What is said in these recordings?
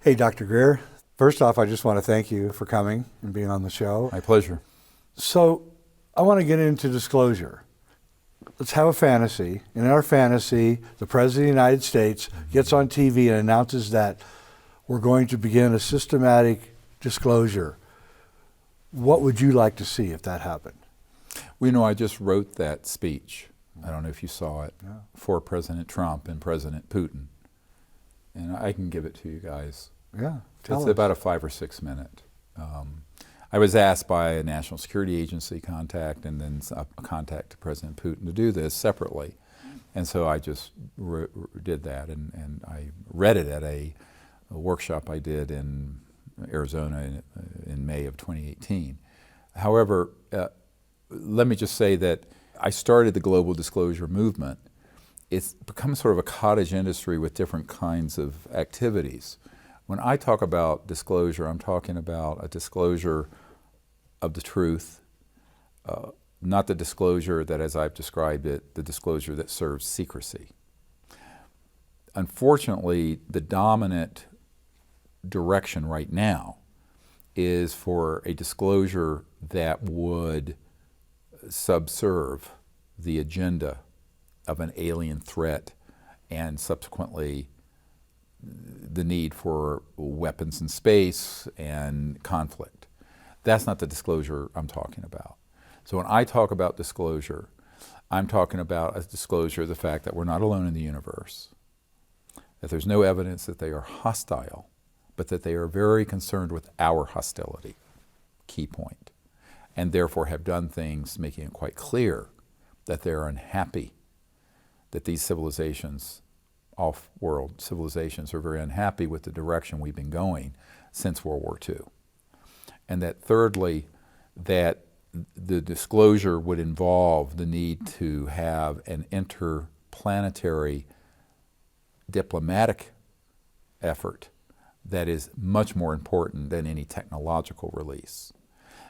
Hey, Dr. Greer. First off, I just want to thank you for coming and being on the show. My pleasure. So, I want to get into disclosure. Let's have a fantasy. In our fantasy, the President of the United States gets on TV and announces that we're going to begin a systematic disclosure. What would you like to see if that happened? Well, I just wrote that speech. I don't know if you saw it, for President Trump and President Putin. And I can give it to you guys. Yeah, It's about a 5 or 6 minute. I was asked by a national security agency contact and then a contact to President Putin to do this separately. And so I just did that, and I read it at a workshop I did in Arizona in May of 2018. However, let me just say that I started the global disclosure movement. It's become sort of a cottage industry with different kinds of activities. When I talk about disclosure, I'm talking about a disclosure of the truth, not the disclosure that, as I've described it, the disclosure that serves secrecy. Unfortunately, the dominant direction right now is for a disclosure that would subserve the agenda of an alien threat and subsequently the need for weapons in space and conflict. That's not the disclosure I'm talking about. So when I talk about disclosure, I'm talking about a disclosure of the fact that we're not alone in the universe, that there's no evidence that they are hostile, but that they are very concerned with our hostility, key point, and therefore have done things making it quite clear that they're unhappy, that these civilizations, off-world civilizations, are very unhappy with the direction we've been going since World War II. And that thirdly, that the disclosure would involve the need to have an interplanetary diplomatic effort that is much more important than any technological release.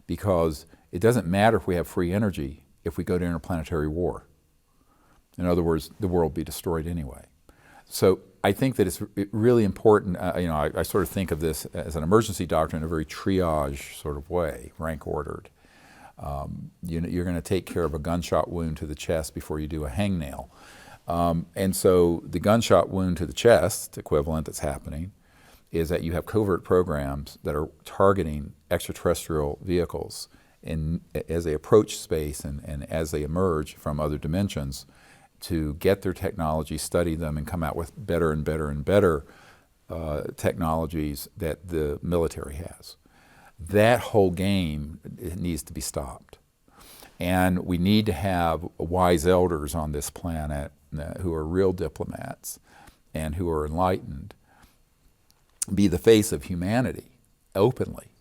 Because it doesn't matter if we have free energy if we go to interplanetary war. In other words, the world will be destroyed anyway. So I think that it's really important, I sort of think of this as an emergency doctor in a very triage sort of way, rank ordered. You're going to take care of a gunshot wound to the chest before you do a hangnail. And so the gunshot wound to the chest equivalent that's happening is that you have covert programs that are targeting extraterrestrial vehicles as they approach space and as they emerge from other dimensions, to get their technology, study them, and come out with better and better and better technologies that the military has. That whole game needs to be stopped. And we need to have wise elders on this planet who are real diplomats and who are enlightened, be the face of humanity openly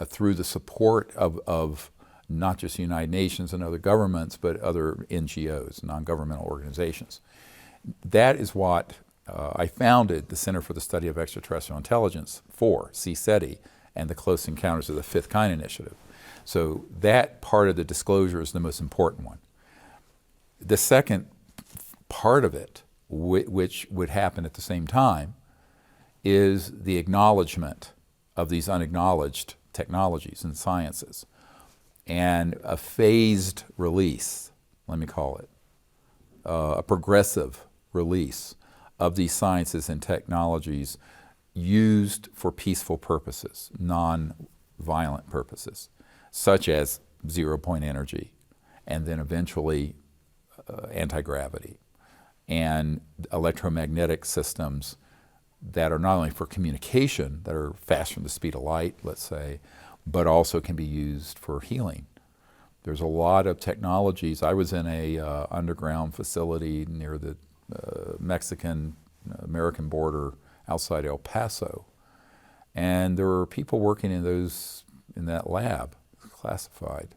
through the support of not just the United Nations and other governments, but other NGOs, non-governmental organizations. That is what I founded the Center for the Study of Extraterrestrial Intelligence for, CSETI, and the Close Encounters of the Fifth Kind initiative. So that part of the disclosure is the most important one. The second part of it, which would happen at the same time, is the acknowledgement of these unacknowledged technologies and sciences, and a phased release, let me call it, a progressive release of these sciences and technologies used for peaceful purposes, non-violent purposes, such as zero-point energy, and then eventually anti-gravity, and electromagnetic systems that are not only for communication, that are faster than the speed of light, let's say, but also can be used for healing. There's a lot of technologies. I was in a underground facility near the Mexican-American border outside El Paso, and there were people working in that lab, classified,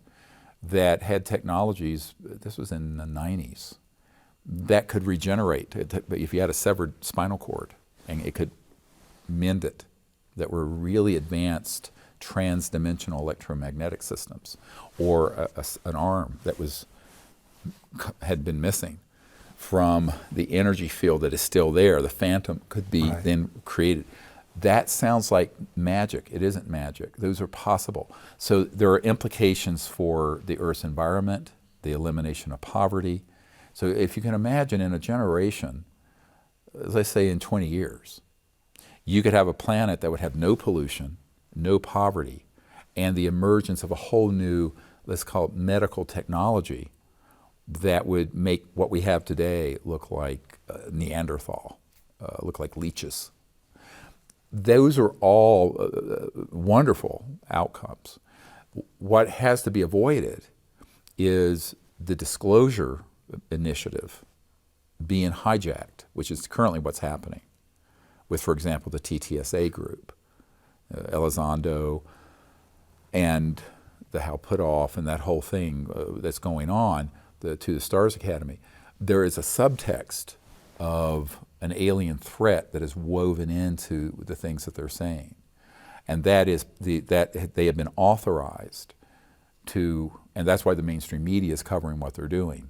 that had technologies, this was in the 90s, that could regenerate. If you had a severed spinal cord, and it could mend it, that were really advanced trans-dimensional electromagnetic systems, or an arm that had been missing from the energy field that is still there. The phantom could be then created. That sounds like magic. It isn't magic. Those are possible. So there are implications for the Earth's environment, the elimination of poverty. So if you can imagine in a generation, let's say in 20 years, you could have a planet that would have no pollution, no poverty, and the emergence of a whole new, let's call it medical technology, that would make what we have today look like Neanderthal, look like leeches. Those are all wonderful outcomes. What has to be avoided is the disclosure initiative being hijacked, which is currently what's happening with, for example, the TTSA group, Elizondo and the Hal Puthoff and that whole thing that's going on, to the Stars Academy. There is a subtext of an alien threat that is woven into the things that they're saying. And that is that they have been authorized to, and that's why the mainstream media is covering what they're doing.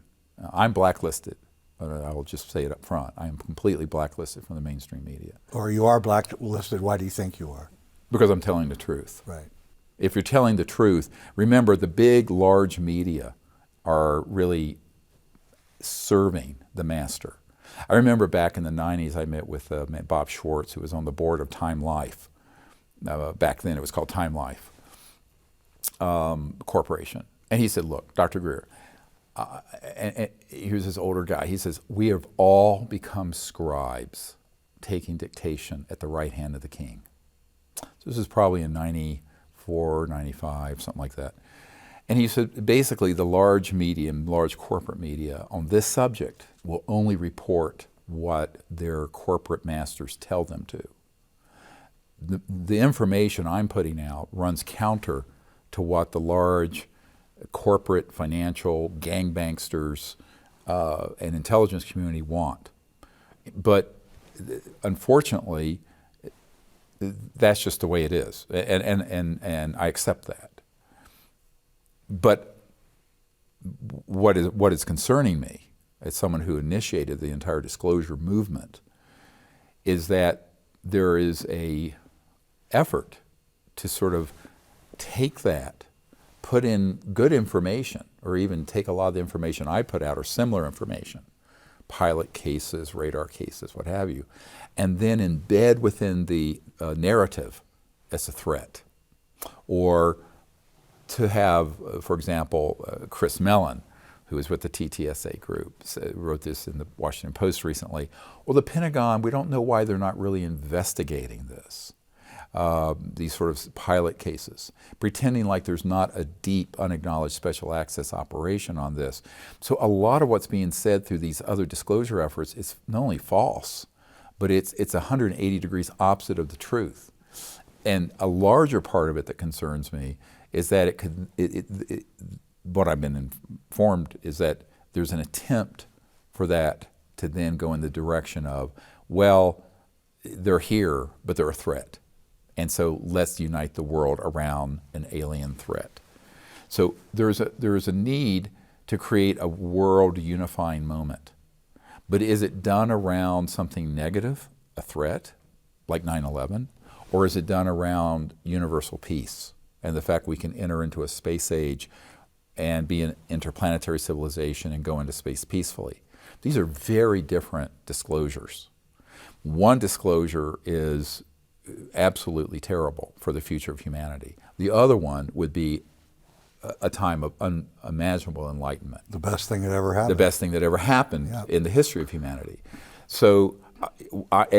I'm blacklisted. I will just say it up front. I am completely blacklisted from the mainstream media. Or you are blacklisted. Why do you think you are? Because I'm telling the truth. Right. If you're telling the truth, remember the big, large media are really serving the master. I remember back in the 90s, I met with Bob Schwartz, who was on the board of Time Life. Back then it was called Time Life Corporation. And he said, look, Dr. Greer, and he was this older guy, he says, we have all become scribes taking dictation at the right hand of the king. So this is probably in 94, 95, something like that. And he said, basically, the large media, large corporate media on this subject will only report what their corporate masters tell them to. The information I'm putting out runs counter to what the large corporate, financial, gangbangsters, and intelligence community want. But unfortunately, that's just the way it is, and I accept that. But what is concerning me, as someone who initiated the entire disclosure movement, is that there is a effort to sort of take that, put in good information, or even take a lot of the information I put out or similar information, pilot cases, radar cases, what have you, and then embed within the narrative as a threat. Or to have, for example, Chris Mellon, who was with the TTSA group, wrote this in the Washington Post recently, well, the Pentagon, we don't know why they're not really investigating this. These sort of pilot cases, pretending like there's not a deep, unacknowledged special access operation on this. So a lot of what's being said through these other disclosure efforts is not only false, but it's 180 degrees opposite of the truth. And a larger part of it that concerns me is that what I've been informed is that there's an attempt for that to then go in the direction of, well, they're here, but they're a threat. And so let's unite the world around an alien threat. So there's a need to create a world unifying moment. But is it done around something negative, a threat, like 9/11? Or is it done around universal peace and the fact we can enter into a space age and be an interplanetary civilization and go into space peacefully? These are very different disclosures. One disclosure is absolutely terrible for the future of humanity. The other one would be a time of unimaginable enlightenment. The best thing that ever happened. The best thing that ever happened in the history of humanity. So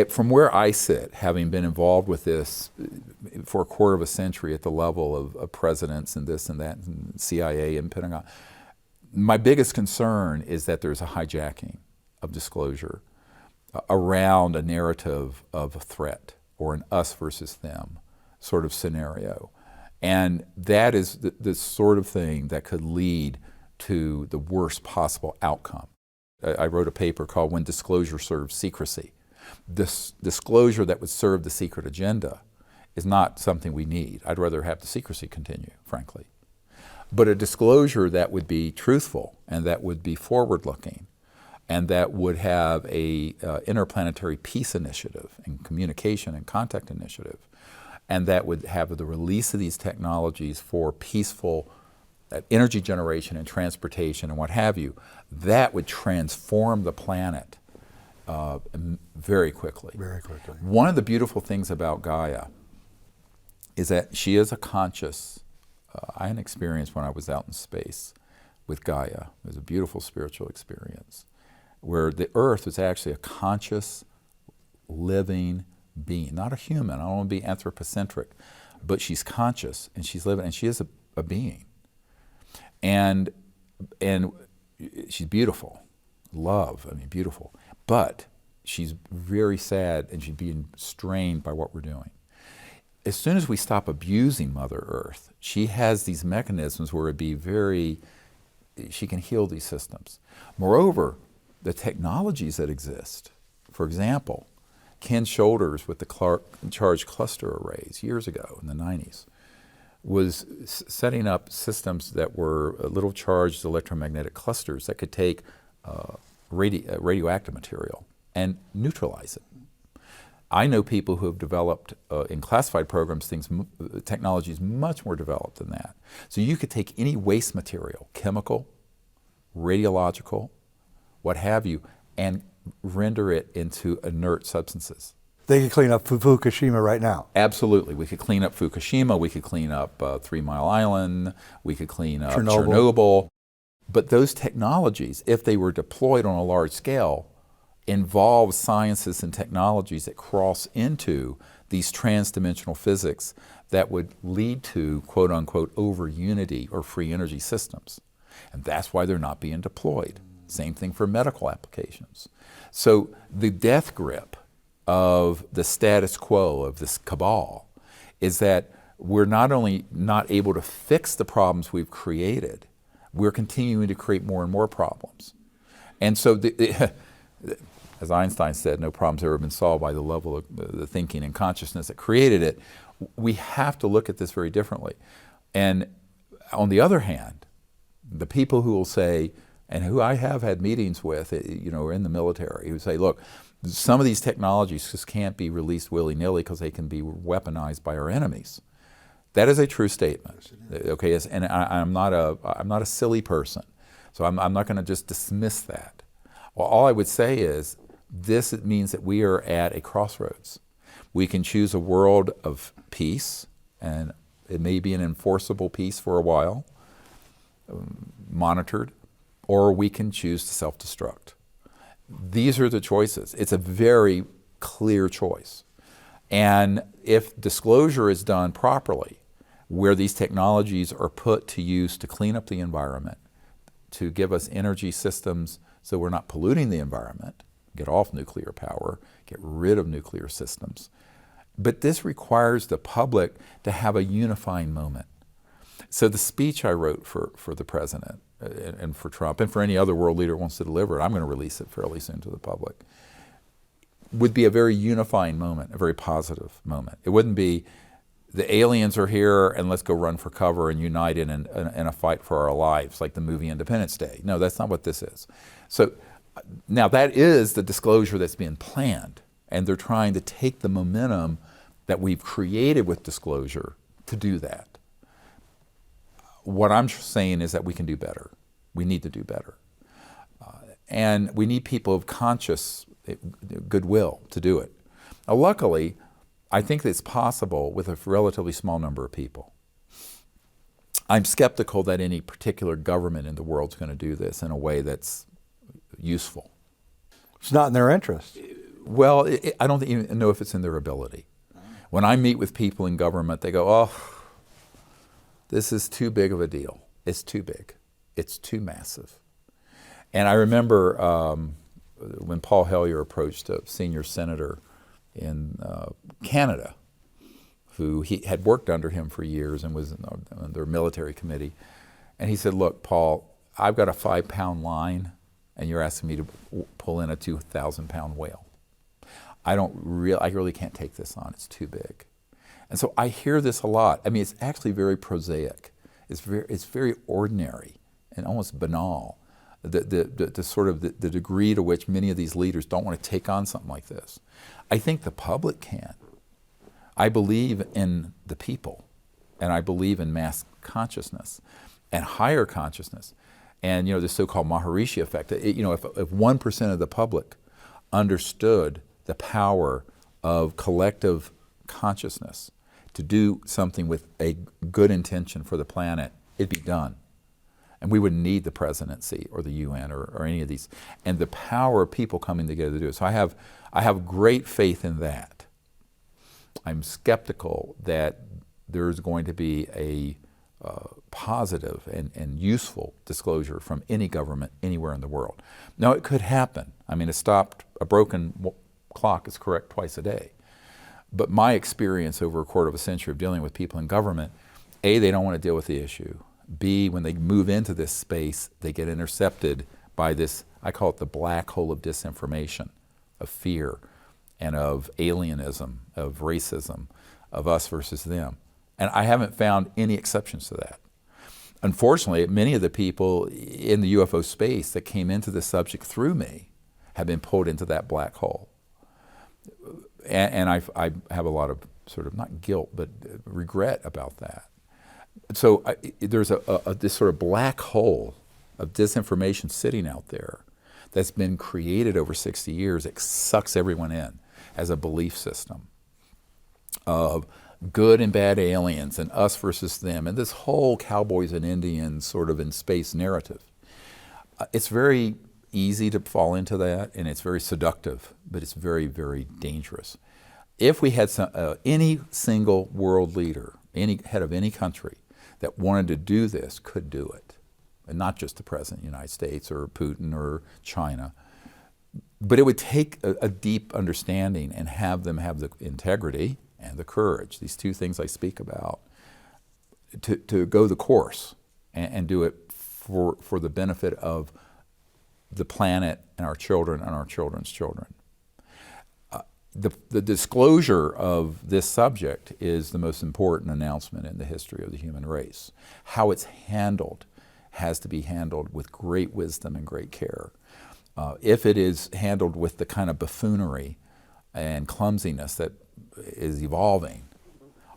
from where I sit, having been involved with this for a quarter of a century at the level of presidents and this and that, and CIA and Pentagon, my biggest concern is that there's a hijacking of disclosure around a narrative of a threat or an us versus them sort of scenario. And that is the sort of thing that could lead to the worst possible outcome. I wrote a paper called When Disclosure Serves Secrecy. This disclosure that would serve the secret agenda is not something we need. I'd rather have the secrecy continue, frankly. But a disclosure that would be truthful and that would be forward-looking and that would have a interplanetary peace initiative and communication and contact initiative, and that would have the release of these technologies for peaceful energy generation and transportation and what have you, that would transform the planet very quickly. Very quickly. One of the beautiful things about Gaia is that she is a conscious, I had an experience when I was out in space with Gaia. It was a beautiful spiritual experience where the Earth is actually a conscious, living being, not a human. I don't want to be anthropocentric, but she's conscious and she's living, and she is a being. And she's beautiful, love, I mean, beautiful. But she's very sad and she's being strained by what we're doing. As soon as we stop abusing Mother Earth, she has these mechanisms where she can heal these systems. Moreover, the technologies that exist, for example, Ken Shoulders with the charged cluster arrays years ago in the 90s, was setting up systems that were little charged electromagnetic clusters that could take radioactive material and neutralize it. I know people who have developed in classified programs technologies much more developed than that. So you could take any waste material, chemical, radiological, what have you, and render it into inert substances. They could clean up Fukushima right now. Absolutely. We could clean up Fukushima, we could clean up 3 Mile Island, we could clean up Chernobyl. But those technologies, if they were deployed on a large scale, involve sciences and technologies that cross into these trans-dimensional physics that would lead to, quote unquote, over unity or free energy systems. And that's why they're not being deployed. Same thing for medical applications. So the death grip of the status quo, of this cabal, is that we're not only not able to fix the problems we've created, we're continuing to create more and more problems. And so, as Einstein said, no problem's ever been solved by the level of the thinking and consciousness that created it. We have to look at this very differently. And on the other hand, the people who will say, and who I have had meetings with, are in the military, who say, look, some of these technologies just can't be released willy-nilly because they can be weaponized by our enemies. That is a true statement. Okay, and I'm not a silly person, so I'm not going to just dismiss that. Well, all I would say is this means that we are at a crossroads. We can choose a world of peace, and it may be an enforceable peace for a while, monitored, or we can choose to self-destruct. These are the choices. It's a very clear choice. And if disclosure is done properly, where these technologies are put to use to clean up the environment, to give us energy systems so we're not polluting the environment, get off nuclear power, get rid of nuclear systems. But this requires the public to have a unifying moment. So the speech I wrote for the president and for Trump and for any other world leader who wants to deliver it, I'm going to release it fairly soon to the public, would be a very unifying moment, a very positive moment. It wouldn't be the aliens are here and let's go run for cover and unite in a fight for our lives like the movie Independence Day. No, that's not what this is. So now that is the disclosure that's being planned, and they're trying to take the momentum that we've created with disclosure to do that. What I'm saying is that we can do better. We need to do better. And we need people of conscious goodwill to do it. Now, luckily, I think that it's possible with a relatively small number of people. I'm skeptical that any particular government in the world is going to do this in a way that's useful. It's not in their interest. Well, I don't even know if it's in their ability. When I meet with people in government, they go, oh, this is too big of a deal. It's too big. It's too massive. And I remember when Paul Hellyer approached a senior senator in Canada, who he had worked under him for years and was in their military committee. And he said, look, Paul, I've got a 5-pound line and you're asking me to pull in a 2,000-pound whale. I really can't take this on. It's too big. And so I hear this a lot. I mean, it's actually very prosaic. It's very ordinary and almost banal the sort of the degree to which many of these leaders don't want to take on something like this. I think the public can. I believe in the people, and I believe in mass consciousness and higher consciousness. And, the so-called Maharishi effect, if 1% of the public understood the power of collective consciousness to do something with a good intention for the planet, it'd be done. And we wouldn't need the presidency or the UN or any of these. And the power of people coming together to do it. So I have great faith in that. I'm skeptical that there's going to be a positive and useful disclosure from any government anywhere in the world. Now, it could happen. I mean, a broken clock is correct twice a day. But my experience over a quarter of a century of dealing with people in government, A, they don't want to deal with the issue. B, when they move into this space, they get intercepted by this, I call it the black hole of disinformation, of fear, and of alienism, of racism, of us versus them. And I haven't found any exceptions to that. Unfortunately, many of the people in the UFO space that came into the subject through me have been pulled into that black hole. And I have a lot of sort of, not guilt, but regret about that. So there's this sort of black hole of disinformation sitting out there that's been created over 60 years. It sucks everyone in as a belief system of good and bad aliens and us versus them, and this whole cowboys and Indians sort of in space narrative. It's very easy to fall into that, and it's very seductive, but it's very, very dangerous. If we had any single world leader, any head of any country that wanted to do this could do it, and not just the President of the United States or Putin or China, but it would take a deep understanding and have them have the integrity and the courage, these two things I speak about, to go the course and do it for the benefit of the planet and our children and our children's children. The disclosure of this subject is the most important announcement in the history of the human race. How it's handled has to be handled with great wisdom and great care. If it is handled with the kind of buffoonery and clumsiness that is evolving,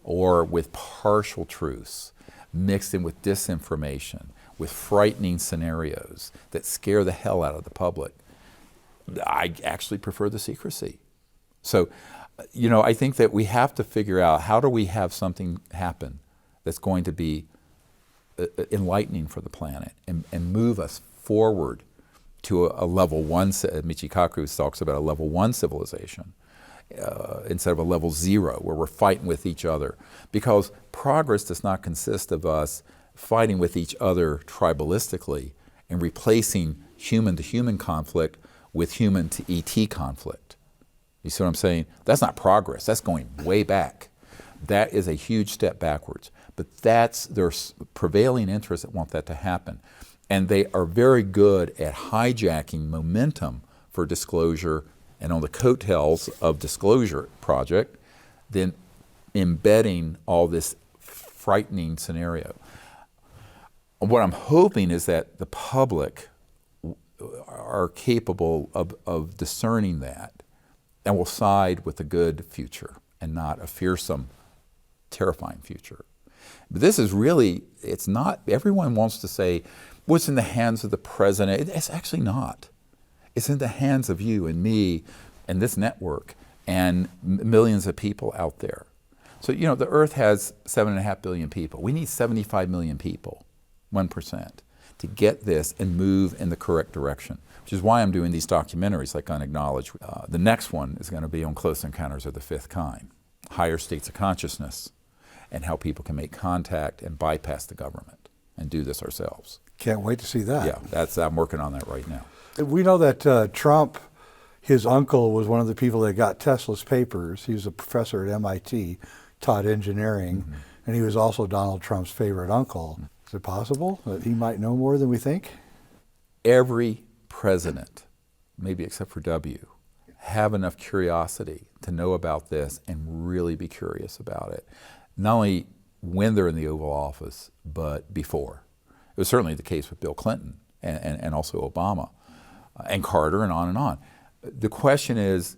or with partial truths mixed in with disinformation, with frightening scenarios that scare the hell out of the public, I actually prefer the secrecy. So, I think that we have to figure out, how do we have something happen that's going to be enlightening for the planet and move us forward to a level one. Michikaku talks about a level one civilization instead of a level 0 where we're fighting with each other. Because progress does not consist of us fighting with each other tribalistically and replacing human-to-human conflict with human-to-ET conflict. You see what I'm saying? That's not progress. That's going way back. That is a huge step backwards. But there's prevailing interests that want that to happen. And they are very good at hijacking momentum for disclosure and on the coattails of disclosure project, then embedding all this frightening scenario. What I'm hoping is that the public are capable of discerning that and will side with a good future and not a fearsome, terrifying future. But this is really, it's not, everyone wants to say, well, it's in the hands of the president. It's actually not. It's in the hands of you and me and this network and millions of people out there. So, the Earth has 7.5 billion people. We need 75 million people, 1%, to get this and move in the correct direction, which is why I'm doing these documentaries like Unacknowledged. The next one is going to be on Close Encounters of the Fifth Kind, higher states of consciousness, and how people can make contact and bypass the government and do this ourselves. Can't wait to see that. Yeah, I'm working on that right now. We know that Trump, his uncle, was one of the people that got Tesla's papers. He was a professor at MIT, taught engineering, and he was also Donald Trump's favorite uncle. Is it possible that he might know more than we think? Every president, maybe except for W, have enough curiosity to know about this and really be curious about it. Not only when they're in the Oval Office, but before. It was certainly the case with Bill Clinton. and also Obama and Carter and on and on. The question is,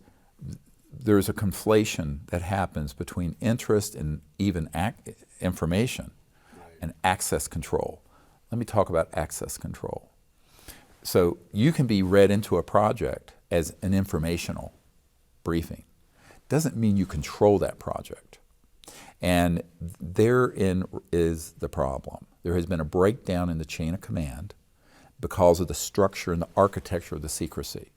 there's a conflation that happens between interest in even information and access control. Let me talk about access control. So you can be read into a project as an informational briefing. Doesn't mean you control that project. And therein is the problem. There has been a breakdown in the chain of command because of the structure and the architecture of the secrecy.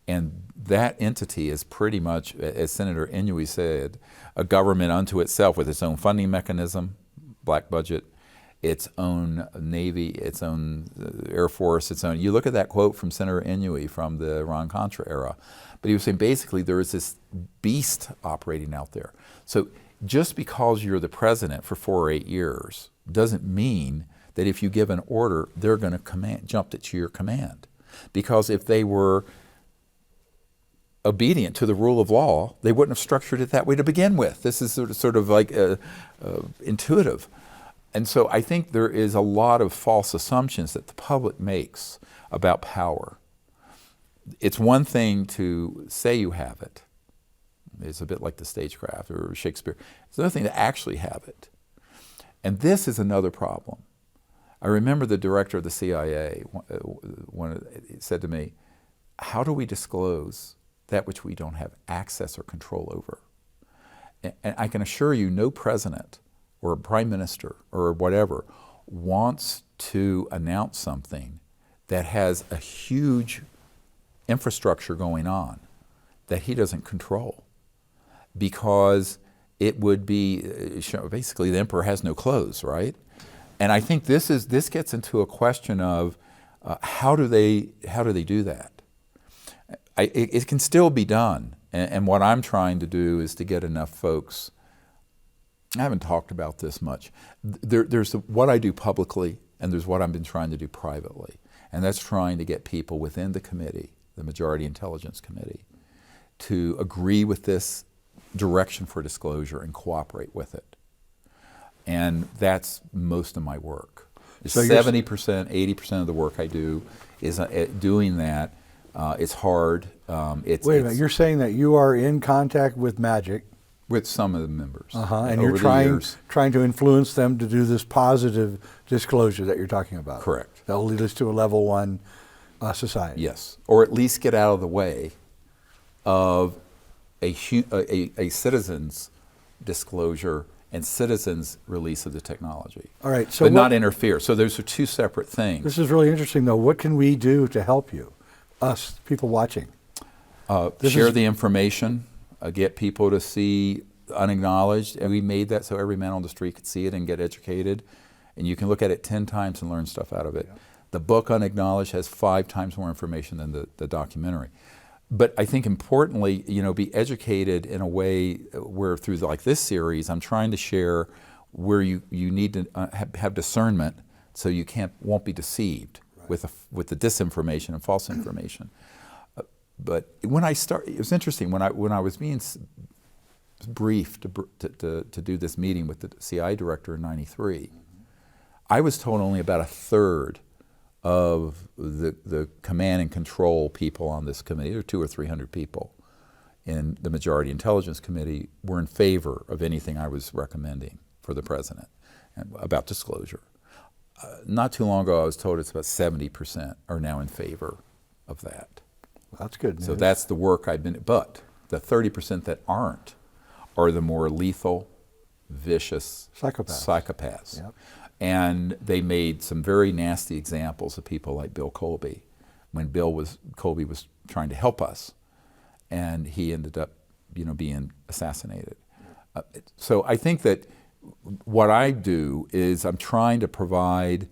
And that entity is pretty much, as Senator Inouye said, a government unto itself with its own funding mechanism, black budget, its own Navy, its own Air Force, its own. You look at that quote from Senator Inouye from the Iran-Contra era, but he was saying basically there is this beast operating out there. So just because you're the president for 4 or 8 years doesn't mean that if you give an order, they're going to jump to your command. Because if they were obedient to the rule of law, they wouldn't have structured it that way to begin with. This is sort of like intuitive. And so I think there is a lot of false assumptions that the public makes about power. It's one thing to say you have it. It's a bit like the stagecraft or Shakespeare. It's another thing to actually have it. And this is another problem. I remember the director of the CIA said to me, how do we disclose that which we don't have access or control over? And I can assure you no president or a prime minister or whatever wants to announce something that has a huge infrastructure going on that he doesn't control, because it would be basically the emperor has no clothes, right? And I think this gets into a question of how do they do that? It can still be done, and what I'm trying to do is to get enough folks. I haven't talked about this much. There's what I do publicly, and there's what I've been trying to do privately, and that's trying to get people within the committee, the Majority Intelligence Committee, to agree with this direction for disclosure and cooperate with it. And that's most of my work. So 70%, 80% of the work I do is doing that. It's hard. Wait a minute, you're saying that you are in contact with Magic? With some of the members. And you're trying to influence them to do this positive disclosure that you're talking about? Correct. That will lead us to a level 1 society? Yes, or at least get out of the way of a citizen's disclosure and citizens' release of the technology. All right, so but not interfere. So those are two separate things. This is really interesting, though. What can we do to help you, us, people watching? Share the information, get people to see unacknowledged, and we made that so every man on the street could see it and get educated, and you can look at it 10 times and learn stuff out of it. Yeah. The book Unacknowledged has 5 times more information than the documentary. But I think importantly, be educated in a way where through like this series, I'm trying to share where you need to have discernment so you won't be deceived with the disinformation and false information. But when it was interesting when I was being briefed to do this meeting with the CIA director in '93. I was told only about a third of the command and control people on this committee, there are 200 or 300 people in the Majority Intelligence Committee, were in favor of anything I was recommending for the president about disclosure. Not too long ago, I was told it's about 70% are now in favor of that. That's good news. So that's the work but the 30% that aren't are the more lethal, vicious psychopaths. Yep. And they made some very nasty examples of people like Bill Colby, when Colby was trying to help us, and he ended up, being assassinated. So I think that what I do is I'm trying to provide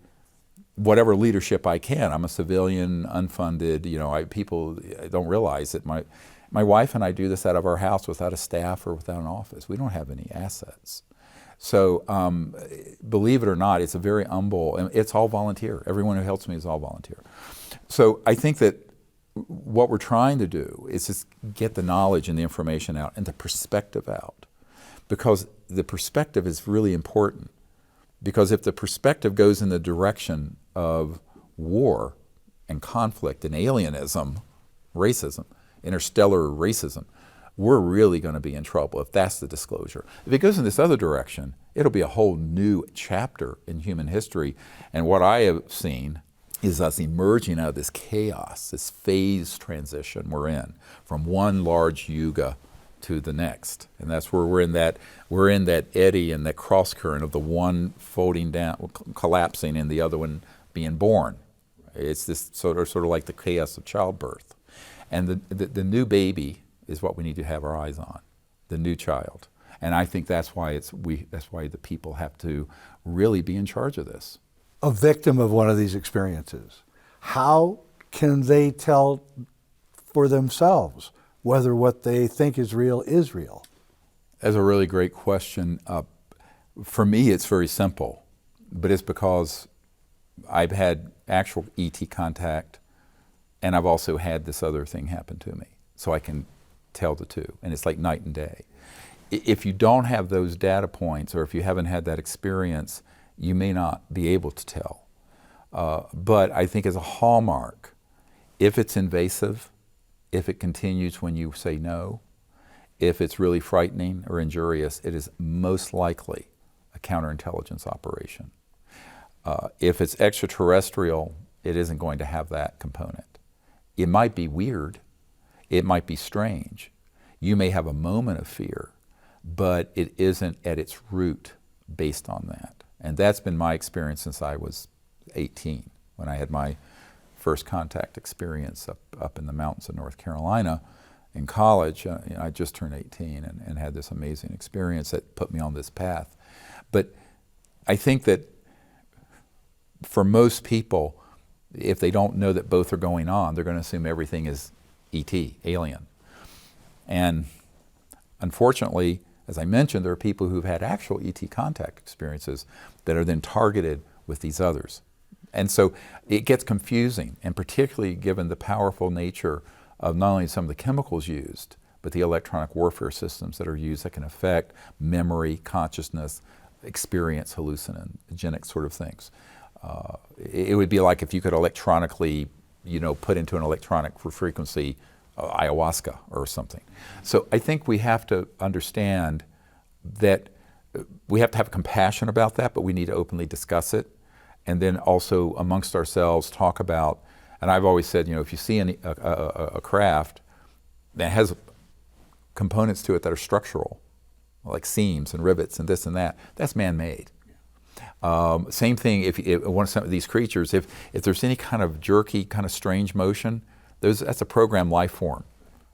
whatever leadership I can. I'm a civilian, unfunded. People don't realize that my wife and I do this out of our house without a staff or without an office. We don't have any assets. So believe it or not, it's a very humble, and it's all volunteer. Everyone who helps me is all volunteer. So I think that what we're trying to do is just get the knowledge and the information out and the perspective out, because the perspective is really important. Because if the perspective goes in the direction of war and conflict and alienism, racism, interstellar racism, we're really going to be in trouble if that's the disclosure. If it goes in this other direction, it'll be a whole new chapter in human history. And what I have seen is us emerging out of this chaos, this phase transition we're in, from one large yuga to the next. And that's where we're in that eddy and that cross current of the one folding down, collapsing, and the other one being born. It's this sort of like the chaos of childbirth. And the new baby is what we need to have our eyes on, the new child. And I think that's why the people have to really be in charge of this. A victim of one of these experiences, how can they tell for themselves whether what they think is real is real? That's a really great question. For me, it's very simple, but it's because I've had actual ET contact, and I've also had this other thing happen to me. So I can tell the two, and it's like night and day. If you don't have those data points, or if you haven't had that experience, you may not be able to tell. But I think as a hallmark, if it's invasive, if it continues when you say no, if it's really frightening or injurious, it is most likely a counterintelligence operation. If it's extraterrestrial, it isn't going to have that component. It might be weird, it might be strange. You may have a moment of fear, but it isn't at its root based on that. And that's been my experience since I was 18, when I had my first contact experience up in the mountains of North Carolina in college. I just turned 18 and had this amazing experience that put me on this path. But I think that for most people, if they don't know that both are going on, they're going to assume everything is ET, alien. And unfortunately, as I mentioned, there are people who've had actual ET contact experiences that are then targeted with these others. And so it gets confusing, and particularly given the powerful nature of not only some of the chemicals used, but the electronic warfare systems that are used that can affect memory, consciousness, experience, hallucinogenic sort of things. It would be like if you could electronically, put into an electronic frequency ayahuasca or something. So I think we have to understand that we have to have compassion about that, but we need to openly discuss it. And then also amongst ourselves talk about, and I've always said, if you see a craft that has components to it that are structural, like seams and rivets and this and that, that's man-made. Same thing if one of some of these creatures, if there's any kind of jerky, kind of strange motion, that's a programmed life form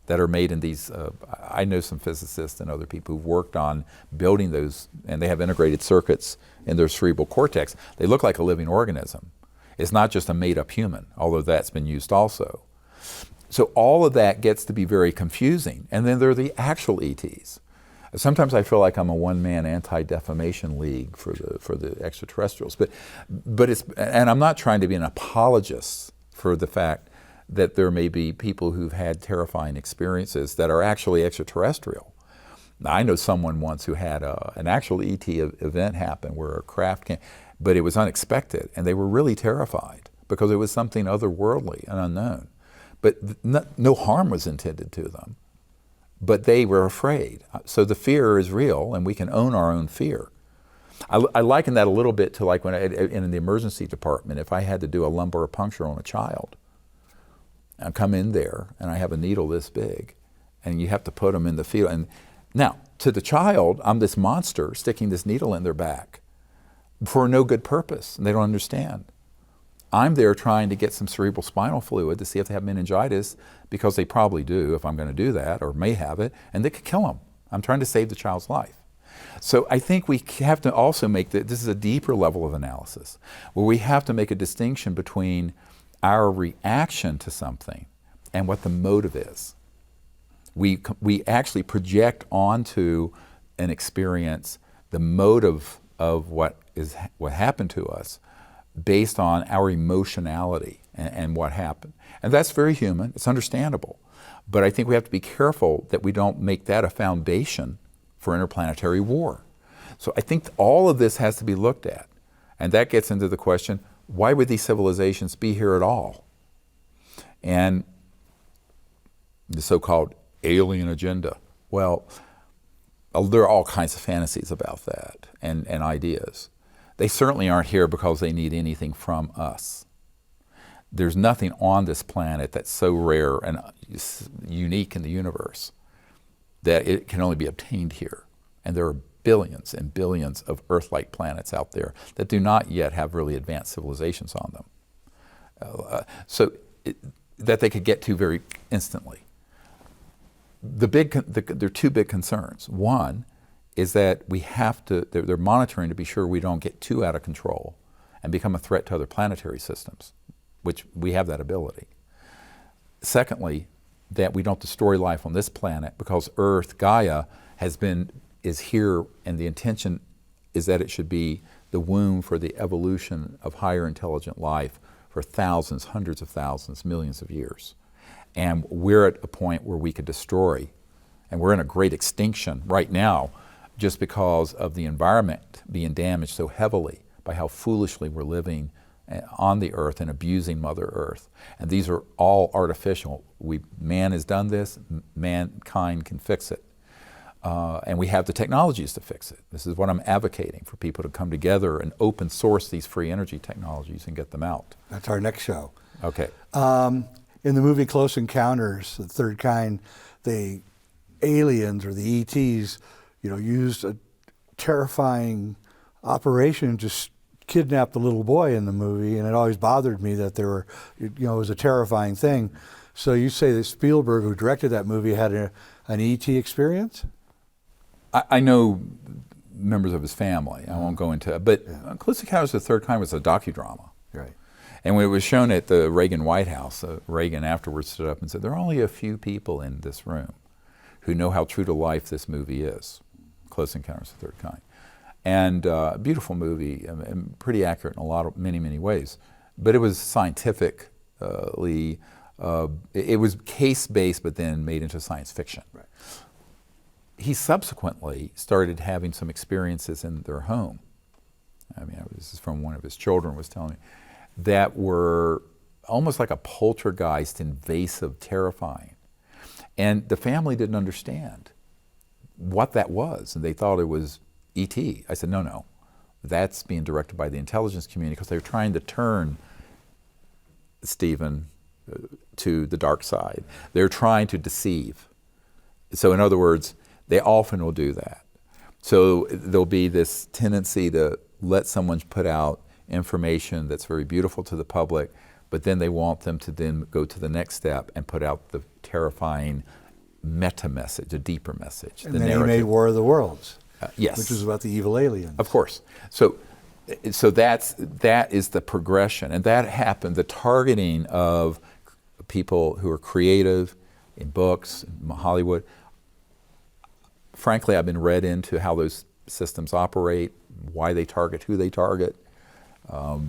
that are made in these. I know some physicists and other people who've worked on building those, and they have integrated circuits in their cerebral cortex. They look like a living organism. It's not just a made-up human, although that's been used also. So all of that gets to be very confusing. And then there are the actual ETs. Sometimes I feel like I'm a one-man anti-defamation league for the extraterrestrials, but it's, and I'm not trying to be an apologist for the fact that there may be people who've had terrifying experiences that are actually extraterrestrial. Now, I know someone once who had an actual ET event happen where a craft came, but it was unexpected, and they were really terrified because it was something otherworldly and unknown. But no harm was intended to them. But they were afraid. So the fear is real, and we can own our own fear. I liken that a little bit to like when in the emergency department, if I had to do a lumbar puncture on a child, I come in there and I have a needle this big, and you have to put them in the field. And now, to the child, I'm this monster sticking this needle in their back for no good purpose, and they don't understand. I'm there trying to get some cerebral spinal fluid to see if they have meningitis, because they probably do if I'm going to do that, or may have it, and they could kill them. I'm trying to save the child's life. So I think we have to also make this is a deeper level of analysis, where we have to make a distinction between our reaction to something and what the motive is. We actually project onto an experience the motive of what happened to us based on our emotionality and what happened. And that's very human, it's understandable. But I think we have to be careful that we don't make that a foundation for interplanetary war. So I think all of this has to be looked at. And that gets into the question, why would these civilizations be here at all? And the so-called alien agenda. Well, there are all kinds of fantasies about that and ideas. They certainly aren't here because they need anything from us. There's nothing on this planet that's so rare and unique in the universe that it can only be obtained here. And there are billions and billions of Earth-like planets out there that do not yet have really advanced civilizations on them. That they could get to very instantly. There are two big concerns. One is that we have to, they're monitoring to be sure we don't get too out of control and become a threat to other planetary systems, which we have that ability. Secondly, that we don't destroy life on this planet because Earth, Gaia, is here, and the intention is that it should be the womb for the evolution of higher intelligent life for thousands, hundreds of thousands, millions of years. And we're at a point where we could destroy, and we're in a great extinction right now just because of the environment being damaged so heavily by how foolishly we're living on the earth and abusing Mother Earth. And these are all artificial. Man has done this, mankind can fix it. And we have the technologies to fix it. This is what I'm advocating, for people to come together and open source these free energy technologies and get them out. That's our next show. Okay. In the movie Close Encounters, the Third Kind, the aliens or the ETs, used a terrifying operation to kidnap the little boy in the movie, and it always bothered me that it was a terrifying thing. So you say that Spielberg, who directed that movie, had an ET experience? I know members of his family. I won't go into it. But Close Encounters of the Third Kind was a docudrama. Right. And when it was shown at the Reagan White House, Reagan afterwards stood up and said, there are only a few people in this room who know how true to life this movie is, Close Encounters of the Third Kind. And a beautiful movie, and pretty accurate in many ways. But it was scientifically, it was case-based, but then made into science fiction. Right. He subsequently started having some experiences in their home. I mean, this is from one of his children was telling me, that were almost like a poltergeist, invasive, terrifying. And the family didn't understand what that was, and they thought it was E.T. I said, no, that's being directed by the intelligence community because they're trying to turn Stephen to the dark side. They're trying to deceive. So in other words, they often will do that. So there'll be this tendency to let someone put out information that's very beautiful to the public, but then they want them to then go to the next step and put out the terrifying meta message, a deeper message. And then he made War of the Worlds. Yes. Which was about the evil aliens. Of course. So that is the progression, and that happened, the targeting of people who are creative in books, in Hollywood. Frankly, I've been read into how those systems operate, why they target who they target. Wow.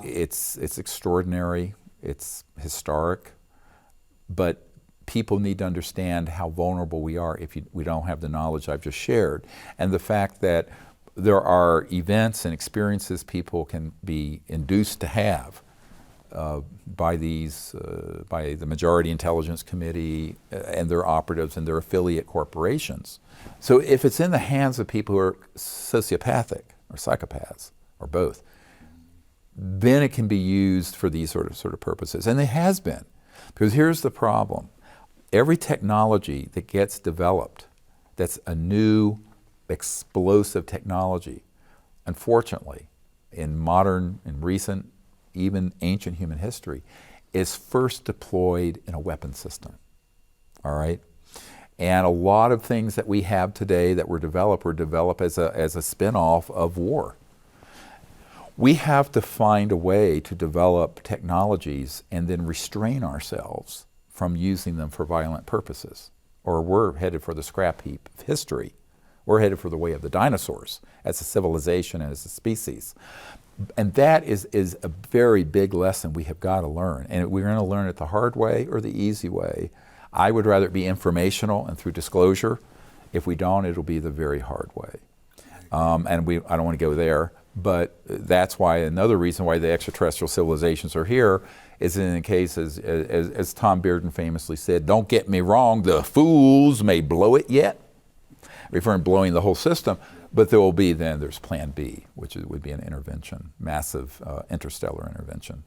It's extraordinary, it's historic, but people need to understand how vulnerable we are if we don't have the knowledge I've just shared. And the fact that there are events and experiences people can be induced to have by the Majority Intelligence Committee and their operatives and their affiliate corporations. So if it's in the hands of people who are sociopathic or psychopaths or both, then it can be used for these sort of purposes. And it has been. Because here's the problem. Every technology that gets developed that's a new explosive technology, unfortunately, in modern and recent, even ancient human history, is first deployed in a weapon system, all right? And a lot of things that we have today that were developed as a spin-off of war. We have to find a way to develop technologies and then restrain ourselves from using them for violent purposes, or we're headed for the scrap heap of history. We're headed for the way of the dinosaurs as a civilization and as a species. And that is a very big lesson we have got to learn. And we're going to learn it the hard way or the easy way. I would rather it be informational and through disclosure. If we don't, it'll be the very hard way. And I don't want to go there, But that's why another reason why the extraterrestrial civilizations are here is in the case, as Tom Bearden famously said, don't get me wrong, the fools may blow it yet, referring to blowing the whole system, but there will be then, there's plan B, which would be an intervention, massive interstellar intervention.